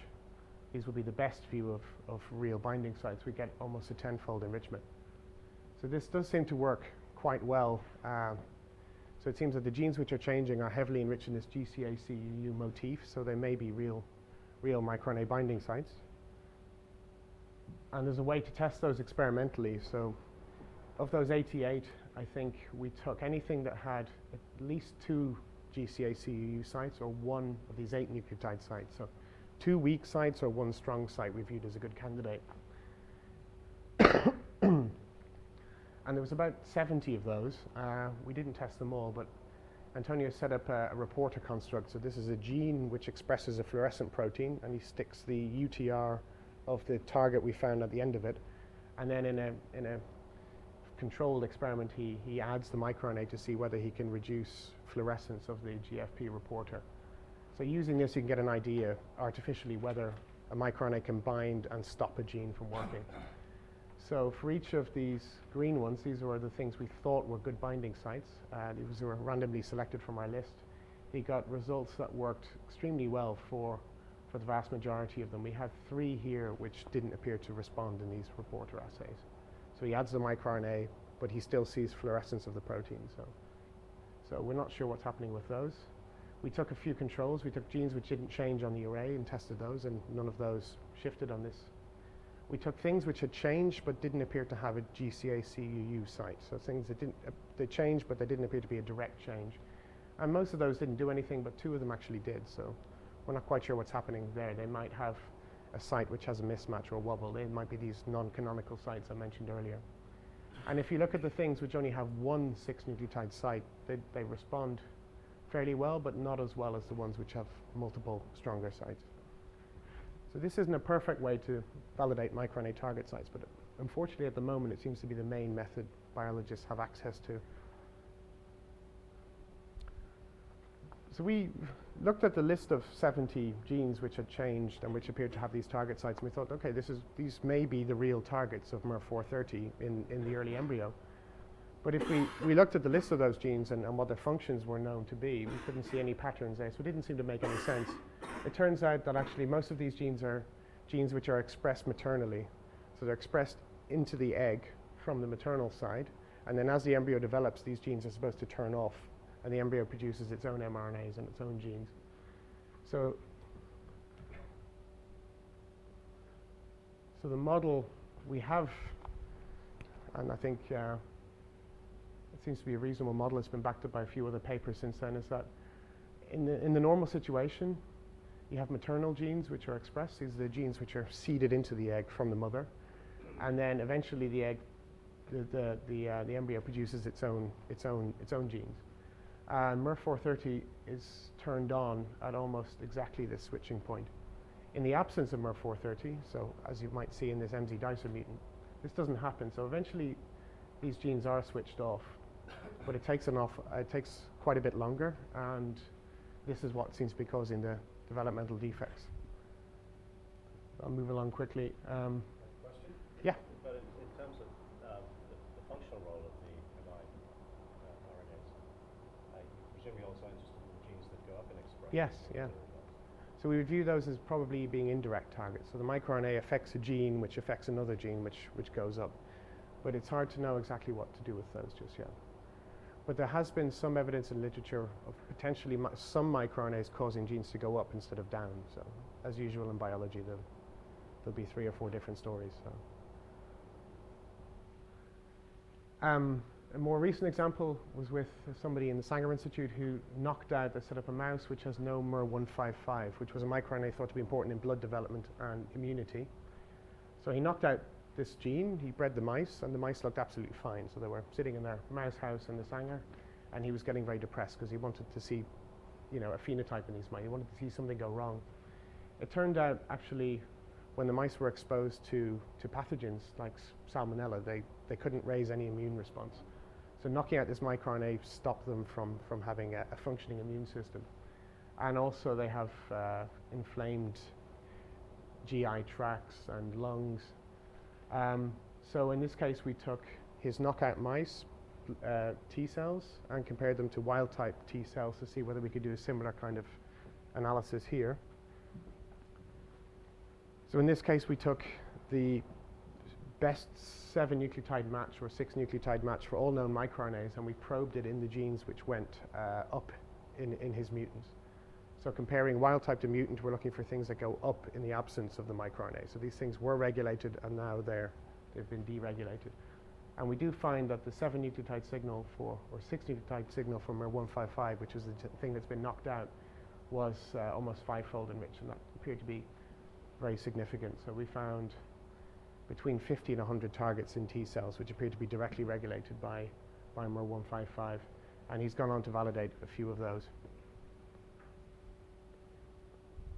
these would be the best view of real binding sites. We get almost a 10-fold enrichment. So this does seem to work quite well. So it seems that the genes which are changing are heavily enriched in this GCACUU motif, so they may be real microRNA binding sites. And there's a way to test those experimentally. So of those 88, I think we took anything that had at least 2 GCACUU sites or 1 of these 8 nucleotide sites. So 2 weak sites or 1 strong site we viewed as a good candidate. And there was about 70 of those. We didn't test them all, but Antonio set up a reporter construct. So this is a gene which expresses a fluorescent protein, and he sticks the UTR of the target we found at the end of it. And then in a controlled experiment, he adds the microRNA to see whether he can reduce fluorescence of the GFP reporter. So using this, you can get an idea artificially whether a microRNA can bind and stop a gene from working. So for each of these green ones, these were the things we thought were good binding sites. These were randomly selected from our list. He got results that worked extremely well for the vast majority of them. We had 3 here which didn't appear to respond in these reporter assays. So he adds the microRNA, but he still sees fluorescence of the protein. So we're not sure what's happening with those. We took a few controls. We took genes which didn't change on the array and tested those, and none of those shifted on this. We took things which had changed but didn't appear to have a GCACUU site. So things that they changed but they didn't appear to be a direct change. And most of those didn't do anything, but 2 of them actually did. So we're not quite sure what's happening there. They might have a site which has a mismatch or a wobble. They might be these non-canonical sites I mentioned earlier. And if you look at the things which only have one 6-nucleotide site, they respond fairly well, but not as well as the ones which have multiple stronger sites. So this isn't a perfect way to validate microRNA target sites, but unfortunately at the moment it seems to be the main method biologists have access to. So we looked at the list of 70 genes which had changed and which appeared to have these target sites, and we thought, okay, these may be the real targets of MER430 in the early embryo. But if we looked at the list of those genes and what their functions were known to be, we couldn't see any patterns there, so it didn't seem to make any sense. It turns out that actually most of these genes are genes which are expressed maternally. So they're expressed into the egg from the maternal side, and then as the embryo develops, these genes are supposed to turn off, and the embryo produces its own mRNAs and its own genes. So the model we have, and I think it seems to be a reasonable model, it's been backed up by a few other papers since then, is that in the normal situation, you have maternal genes which are expressed. These are the genes which are seeded into the egg from the mother, and then eventually the egg, the embryo produces its own genes. MER430 is turned on at almost exactly this switching point. In the absence of MER430, so as you might see in this MZ dicer mutant, this doesn't happen. So eventually these genes are switched off, but it takes quite a bit longer, and this is what seems to be causing the developmental defects. I'll move along quickly. Question? Yeah. But in terms of the functional role of the mRNAs, you presume you're also interested in the genes that go up in expression? Yes, yeah. So we would view those as probably being indirect targets. So the microRNA affects a gene which affects another gene which goes up. But it's hard to know exactly what to do with those just yet. But there has been some evidence in literature of potentially some microRNAs causing genes to go up instead of down. So as usual in biology, there'll be 3 or 4 different stories. So. A more recent example was with somebody in the Sanger Institute who set up a mouse which has no MER155, which was a microRNA thought to be important in blood development and immunity. So he knocked out this gene, he bred the mice, and the mice looked absolutely fine. So they were sitting in their mouse house in the Sanger, and he was getting very depressed because he wanted to see, a phenotype in these mice. He wanted to see something go wrong. It turned out, actually, when the mice were exposed to pathogens like salmonella, they couldn't raise any immune response. So knocking out this microRNA stopped them from having a functioning immune system. And also they have inflamed GI tracts and lungs. So in this case, we took his knockout mice T cells and compared them to wild type T cells to see whether we could do a similar kind of analysis here. So in this case, we took the best 7-nucleotide match or 6-nucleotide match for all known microRNAs, and we probed it in the genes which went up in his mutants. So comparing wild type to mutant, we're looking for things that go up in the absence of the microRNA. So these things were regulated, and now they've been deregulated. And we do find that the 7-nucleotide signal or 6-nucleotide signal from MER155, which is the thing that's been knocked out, was almost 5-fold enriched, and that appeared to be very significant. So we found between 50 and 100 targets in T cells, which appear to be directly regulated by MER155, and he's gone on to validate a few of those.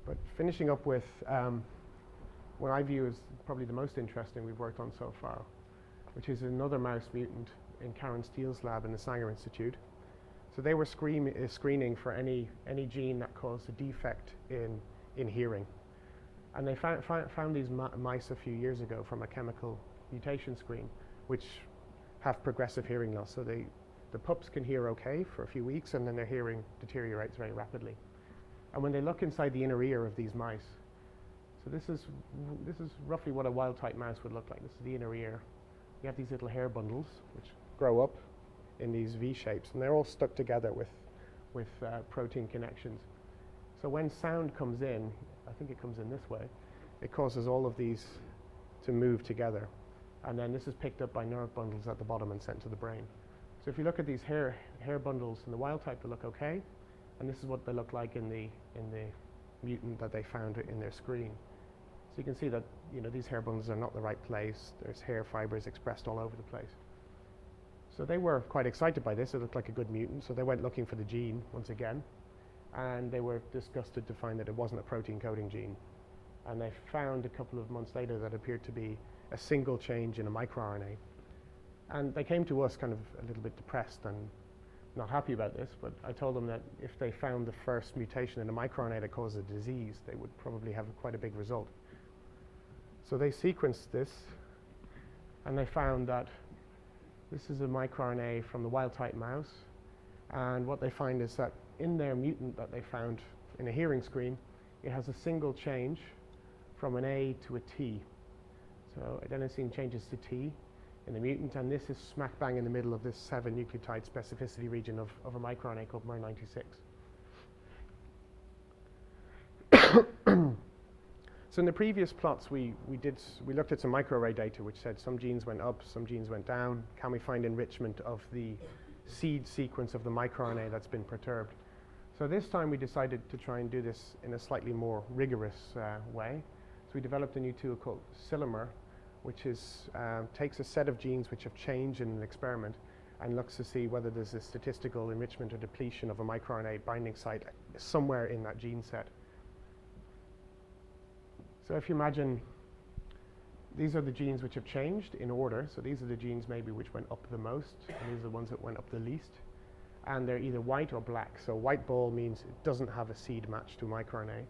But finishing up with what I view as probably the most interesting we've worked on so far, which is another mouse mutant in Karen Steele's lab in the Sanger Institute. So they were screening for any gene that caused a defect in hearing. And they found these mice a few years ago from a chemical mutation screen, which have progressive hearing loss. So the pups can hear okay for a few weeks, and then their hearing deteriorates very rapidly. And when they look inside the inner ear of these mice, so this is roughly what a wild type mouse would look like. This is the inner ear. You have these little hair bundles which grow up in these V shapes, and they're all stuck together with protein connections. So when sound comes in, I think it comes in this way, it causes all of these to move together. And then this is picked up by nerve bundles at the bottom and sent to the brain. So if you look at these hair bundles in the wild type, they look okay. And this is what they look like in the mutant that they found in their screen. So you can see that these hair bundles are not the right place. There's hair fibers expressed all over the place. So they were quite excited by this. It looked like a good mutant. So they went looking for the gene once again. And they were disgusted to find that it wasn't a protein coding gene. And they found a couple of months later that appeared to be a single change in a microRNA. And they came to us kind of a little bit depressed and not happy about this, but I told them that if they found the first mutation in a microRNA that causes a disease, they would probably have quite a big result. So they sequenced this, and they found that this is a microRNA from the wild-type mouse. And what they find is that in their mutant that they found in a hearing screen, it has a single change from an A to a T. So adenosine changes to T in the mutant, and this is smack bang in the middle of this 7 nucleotide specificity region of a microRNA called MER96. So in the previous plots, we looked at some microarray data which said some genes went up, some genes went down. Can we find enrichment of the seed sequence of the microRNA that's been perturbed? So this time we decided to try and do this in a slightly more rigorous way. So we developed a new tool called Cylimer, which is, takes a set of genes which have changed in an experiment and looks to see whether there's a statistical enrichment or depletion of a microRNA binding site somewhere in that gene set. So if you imagine these are the genes which have changed in order. So these are the genes maybe which went up the most, and these are the ones that went up the least. And they're either white or black. So white ball means it doesn't have a seed match to a microRNA,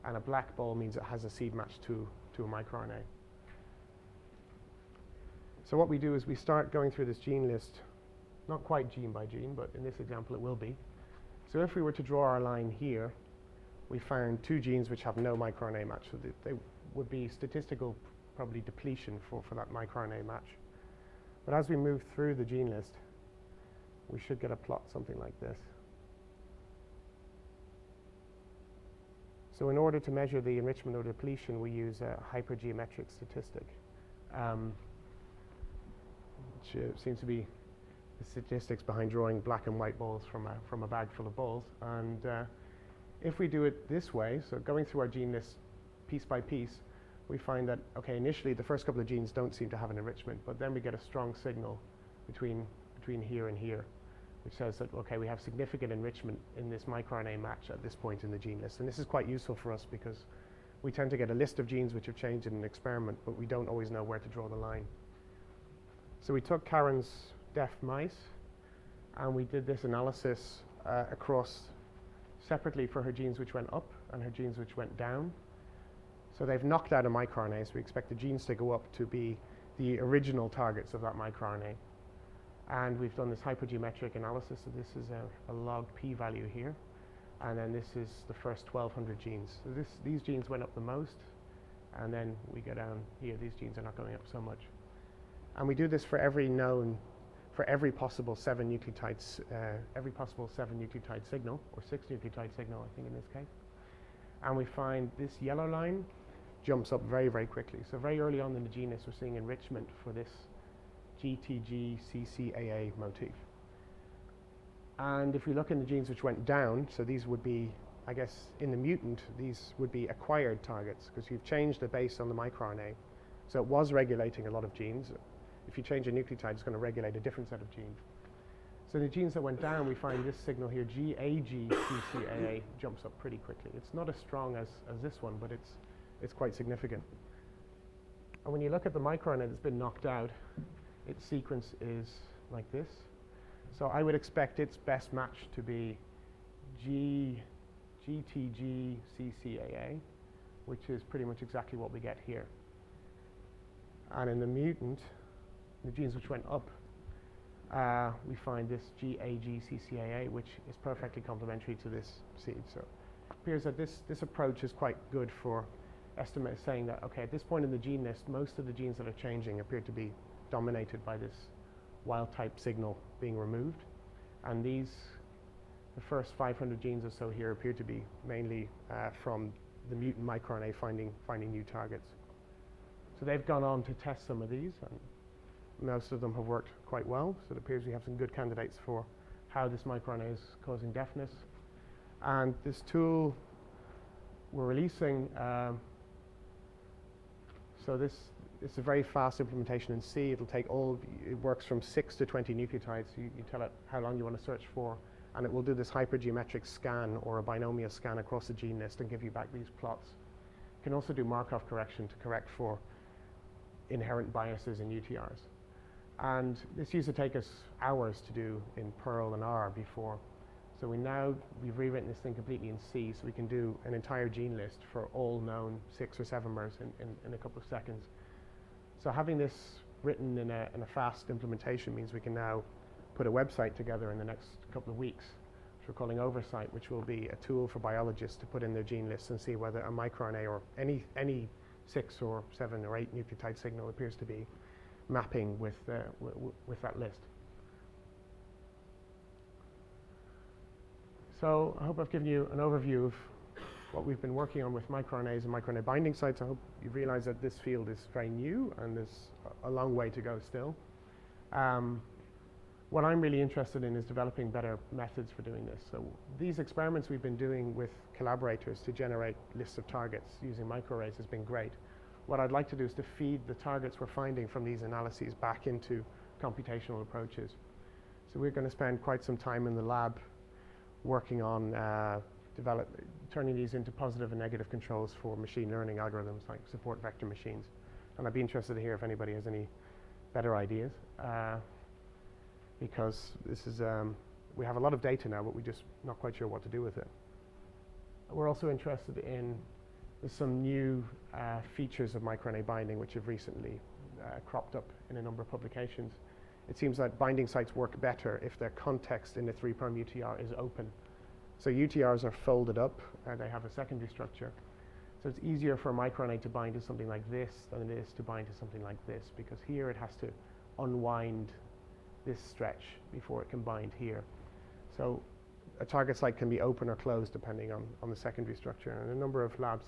and a black ball means it has a seed match to a microRNA. So what we do is we start going through this gene list, not quite gene by gene, but in this example it will be. So if we were to draw our line here, we found 2 genes which have no microRNA match. So they would be statistical probably depletion for that microRNA match. But as we move through the gene list, we should get a plot something like this. So in order to measure the enrichment or depletion, we use a hypergeometric statistic, which seems to be the statistics behind drawing black and white balls from a bag full of balls. And if we do it this way, so going through our gene list piece by piece, we find that, okay, initially the first couple of genes don't seem to have an enrichment, but then we get a strong signal between here and here, which says that, okay, we have significant enrichment in this microRNA match at this point in the gene list. And this is quite useful for us because we tend to get a list of genes which have changed in an experiment, but we don't always know where to draw the line. So we took Karen's deaf mice, and we did this analysis across separately for her genes which went up and her genes which went down. So they've knocked out a microRNA, so we expect the genes to go up to be the original targets of that microRNA. And we've done this hypergeometric analysis, so this is a log p-value here, and then this is the first 1,200 genes. So these genes went up the most, and then we go down here, these genes are not going up so much. And we do this for every possible 7 nucleotides, every possible 7 nucleotide signal, or 6 nucleotide signal, I think in this case. And we find this yellow line jumps up very, very quickly. So very early on in the gene list, we're seeing enrichment for this GTG CCAA motif. And if we look in the genes which went down, so these would be, I guess, in the mutant, these would be acquired targets, because you've changed the base on the microRNA. So it was regulating a lot of genes. If you change a nucleotide, it's going to regulate a different set of genes. So the genes that went down, we find this signal here, GAG-CCAA, jumps up pretty quickly. It's not as strong as this one, but it's quite significant. And when you look at the microRNA that's been knocked out, its sequence is like this. So I would expect its best match to be GTG-CCAA, which is pretty much exactly what we get here. And in the mutant, the genes which went up, we find this GAG-CCAA, which is perfectly complementary to this seed. So it appears that this approach is quite good for saying that, okay, at this point in the gene list, most of the genes that are changing appear to be dominated by this wild-type signal being removed. And the first 500 genes or so here appear to be mainly from the mutant microRNA finding new targets. So they've gone on to test some of these, and most of them have worked quite well. So it appears we have some good candidates for how this microRNA is causing deafness. And this tool we're releasing, so this it's a very fast implementation in C. It'll take it works from 6 to 20 nucleotides. You tell it how long you want to search for, and it will do this hypergeometric scan or a binomial scan across the gene list and give you back these plots. It can also do Markov correction to correct for inherent biases in UTRs. And this used to take us hours to do in Perl and R before. So we've rewritten this thing completely in C, so we can do an entire gene list for all known 6 or 7-mers in a couple of seconds. So having this written in a fast implementation means we can now put a website together in the next couple of weeks, which we're calling Oversight, which will be a tool for biologists to put in their gene lists and see whether a microRNA or any 6 or 7 or 8 nucleotide signal appears to be mapping with that list. So I hope I've given you an overview of what we've been working on with microRNAs and microRNA binding sites. I hope you realize that this field is very new and there's a long way to go still. What I'm really interested in is developing better methods for doing this. So these experiments we've been doing with collaborators to generate lists of targets using microarrays has been great. What I'd like to do is to feed the targets we're finding from these analyses back into computational approaches. So we're going to spend quite some time in the lab working on turning these into positive and negative controls for machine learning algorithms like support vector machines. And I'd be interested to hear if anybody has any better ideas, because this is, we have a lot of data now, but we're just not quite sure what to do with it. We're also interested in some new features of microRNA binding which have recently cropped up in a number of publications. It seems that binding sites work better if their context in the 3' UTR is open. So UTRs are folded up, they have a secondary structure. So it's easier for a microRNA to bind to something like this than it is to bind to something like this, because here it has to unwind this stretch before it can bind here. So a target site can be open or closed depending on the secondary structure. And a number of labs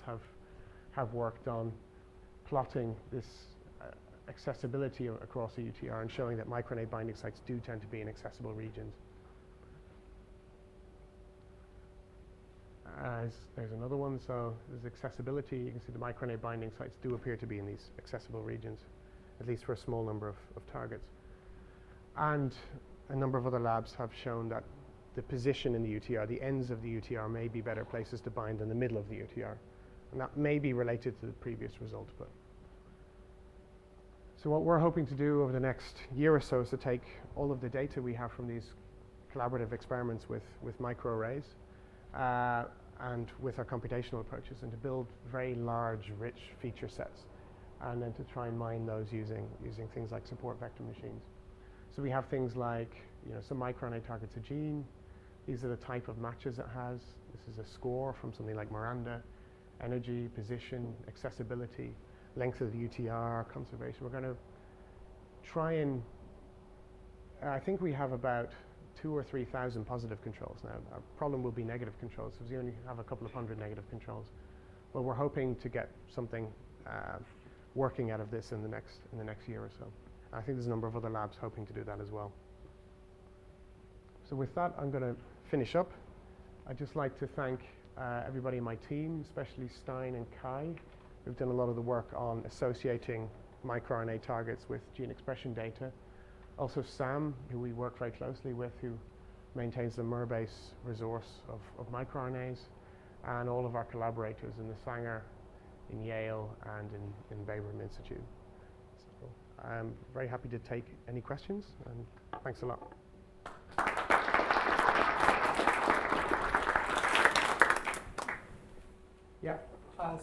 have worked on plotting this accessibility across the UTR and showing that microRNA binding sites do tend to be in accessible regions. There's another one, so there's accessibility. You can see the microRNA binding sites do appear to be in these accessible regions, at least for a small number of targets. And a number of other labs have shown that the position in the UTR, the ends of the UTR may be better places to bind than the middle of the UTR. And that may be related to the previous result. But so what we're hoping to do over the next year or so is to take all of the data we have from these collaborative experiments with microarrays and with our computational approaches, and to build very large, rich feature sets, and then to try and mine those using things like support vector machines. So we have things like, some microRNA targets a gene. These are the type of matches it has. This is a score from something like Miranda, energy, position, accessibility, length of the UTR, conservation. We're going to try and, I think we have about 2,000 or 3,000 positive controls now. Our problem will be negative controls, because we only have a couple of hundred negative controls. But we're hoping to get something working out of this in the next year or so. I think there's a number of other labs hoping to do that as well. So with that, I'm going to finish up. I'd just like to thank everybody in my team, especially Stein and Kai, who've done a lot of the work on associating microRNA targets with gene expression data. Also Sam, who we work very closely with, who maintains the Merbase resource of microRNAs, and all of our collaborators in the Sanger, in Yale, and in Veblen Institute. So I'm very happy to take any questions, and thanks a lot. Yeah.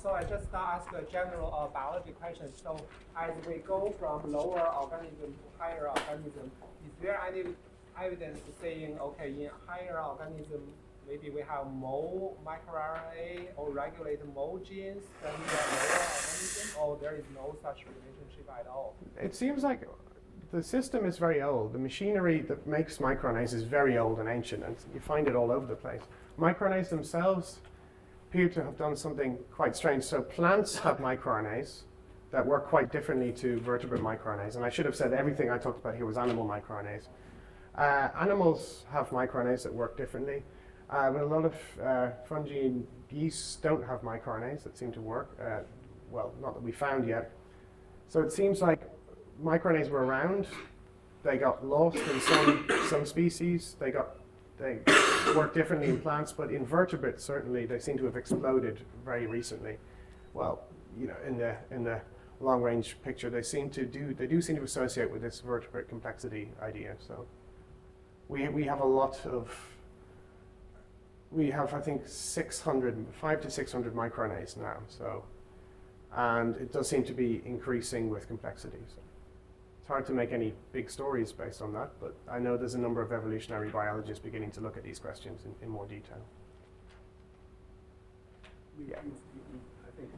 So I just ask a general biology question. So as we go from lower organism to higher organism, is there any evidence saying, okay, in higher organism, maybe we have more microRNA or regulate more genes than in the lower organism, or there is no such relationship at all? It seems like the system is very old. The machinery that makes microRNAs is very old and ancient, and you find it all over the place. MicroRNAs themselves appear to have done something quite strange. So plants have microRNAs that work quite differently to vertebrate microRNAs. And I should have said everything I talked about here was animal microRNAs. Animals have microRNAs that work differently. But a lot of fungi and yeasts don't have microRNAs that seem to work. Well, not that we found yet. So it seems like microRNAs were around. They got lost in some species. They work differently in plants, but in vertebrates certainly they seem to have exploded very recently. Well, you know, in the long-range picture, they do seem to associate with this vertebrate complexity idea. So we have a lot of. We have, I think, 5 to 600 microRNAs now. So, and it does seem to be increasing with complexity. So it's hard to make any big stories based on that, but I know there's a number of evolutionary biologists beginning to look at these questions in more detail. Yeah. I think,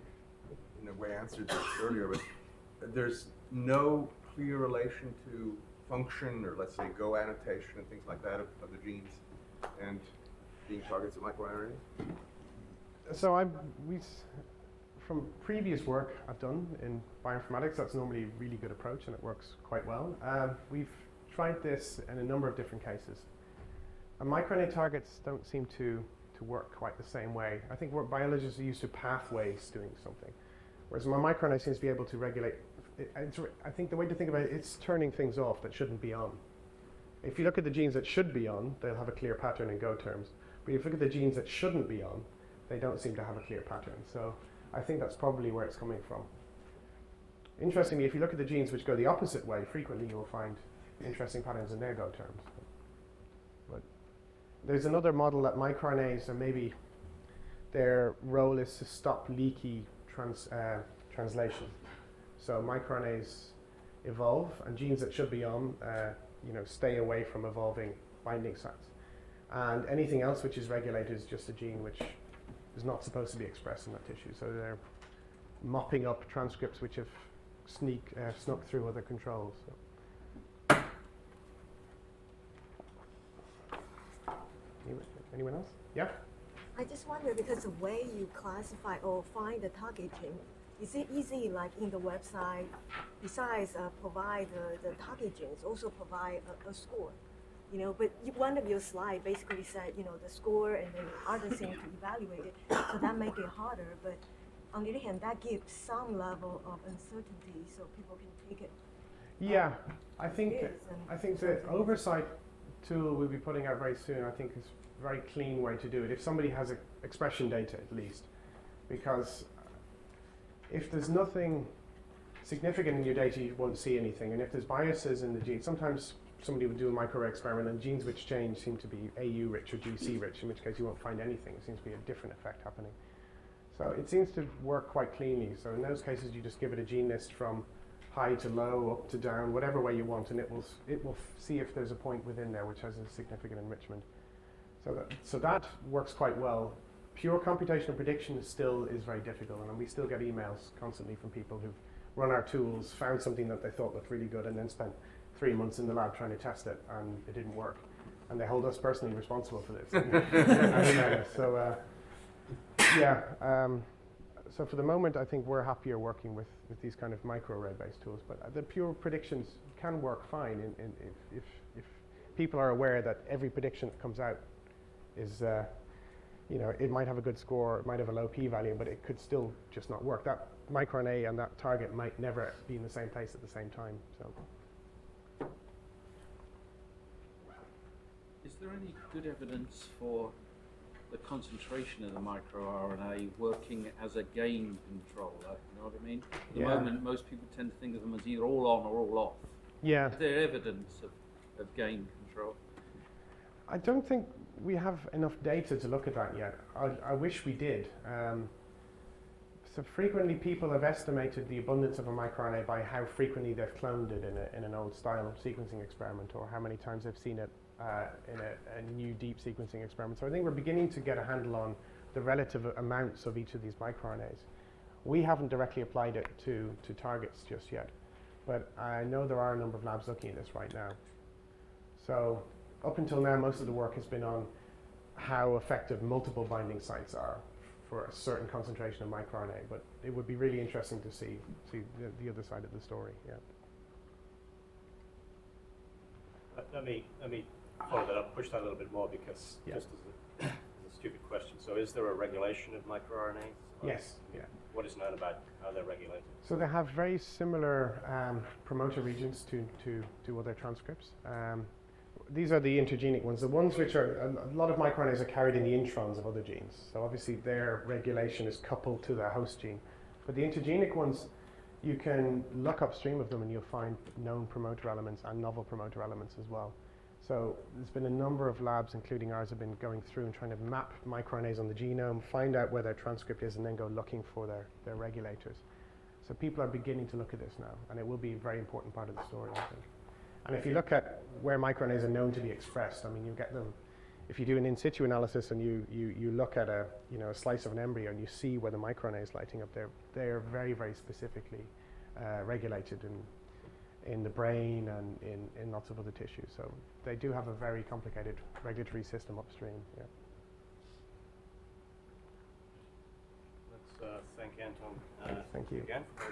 in a way, answered this earlier, but there's no clear relation to function or, let's say, Go annotation and things like that of the genes and being targets of microRNA? So from previous work I've done in bioinformatics, that's normally a really good approach and it works quite well. We've tried this in a number of different cases. And microRNA targets don't seem to work quite the same way. I think what biologists are used to pathways doing something, whereas my microRNA seems to be able to regulate. I think the way to think about it, it's turning things off that shouldn't be on. If you look at the genes that should be on, they'll have a clear pattern in Go terms. But if you look at the genes that shouldn't be on, they don't seem to have a clear pattern. So I think that's probably where it's coming from. Interestingly, if you look at the genes which go the opposite way, frequently you'll find interesting patterns in their Go terms. But there's another model that microRNAs are maybe their role is to stop leaky translation. So microRNAs evolve, and genes that should be on, stay away from evolving binding sites. And anything else which is regulated is just a gene which is not supposed to be expressed in that tissue. So they're mopping up transcripts which have snuck through other controls. So. Anyone else? Yeah? I just wonder, because the way you classify or find the target gene, is it easy, like in the website, besides provide the target genes, also provide a score? But one of your slides basically said, the score and then other things to evaluate it, so that make it harder. But on the other hand, that gives some level of uncertainty, so people can take it. Yeah, I think the oversight tool we'll be putting out very soon, I think, is a very clean way to do it. If somebody has expression data, at least, because if there's nothing significant in your data, you won't see anything. And if there's biases in the gene, sometimes somebody would do a microarray experiment and genes which change seem to be AU rich or GC rich, in which case you won't find anything. It seems to be a different effect happening. So it seems to work quite cleanly. So in those cases, you just give it a gene list from high to low, up to down, whatever way you want, and it will see if there's a point within there which has a significant enrichment. So that works quite well. Pure computational prediction still is very difficult, and we still get emails constantly from people who've run our tools, found something that they thought looked really good, and then spent 3 months in the lab trying to test it, and it didn't work. And they hold us personally responsible for this. So for the moment, I think we're happier working with these kind of microarray-based tools. But the pure predictions can work fine if people are aware that every prediction that comes out is, it might have a good score, it might have a low p-value, but it could still just not work. That microRNA and that target might never be in the same place at the same time. So. Is there any good evidence for the concentration of the microRNA working as a gain controller? You know what I mean? At the moment, most people tend to think of them as either all on or all off. Yeah. Is there evidence of gain control? I don't think we have enough data to look at that yet. I wish we did. So frequently people have estimated the abundance of a microRNA by how frequently they've cloned it in an old style sequencing experiment, or how many times they've seen it in a new deep sequencing experiment. So I think we're beginning to get a handle on the relative amounts of each of these microRNAs. We haven't directly applied it to targets just yet, but I know there are a number of labs looking at this right now. So up until now, most of the work has been on how effective multiple binding sites are for a certain concentration of microRNA, but it would be really interesting to see the other side of the story. Yeah. Let me follow that up, push that a little bit more, because just as a stupid question. So is there a regulation of microRNAs? Yes, yeah. What is known about how they're regulated? So they have very similar promoter regions to other transcripts. These are the intergenic ones. The ones which are, a lot of microRNAs are carried in the introns of other genes. So obviously their regulation is coupled to their host gene. But the intergenic ones, you can look upstream of them and you'll find known promoter elements and novel promoter elements as well. So there's been a number of labs, including ours, have been going through and trying to map microRNAs on the genome, find out where their transcript is, and then go looking for their regulators. So people are beginning to look at this now, and it will be a very important part of the story, I think. And if you look at where microRNAs are known to be expressed, I mean, you get them, if you do an in situ analysis and you look at a slice of an embryo and you see where the microRNA is lighting up, they're very, very specifically regulated in the brain and in lots of other tissues. So they do have a very complicated regulatory system upstream. Yeah. Let's thank Anton Thank you. again for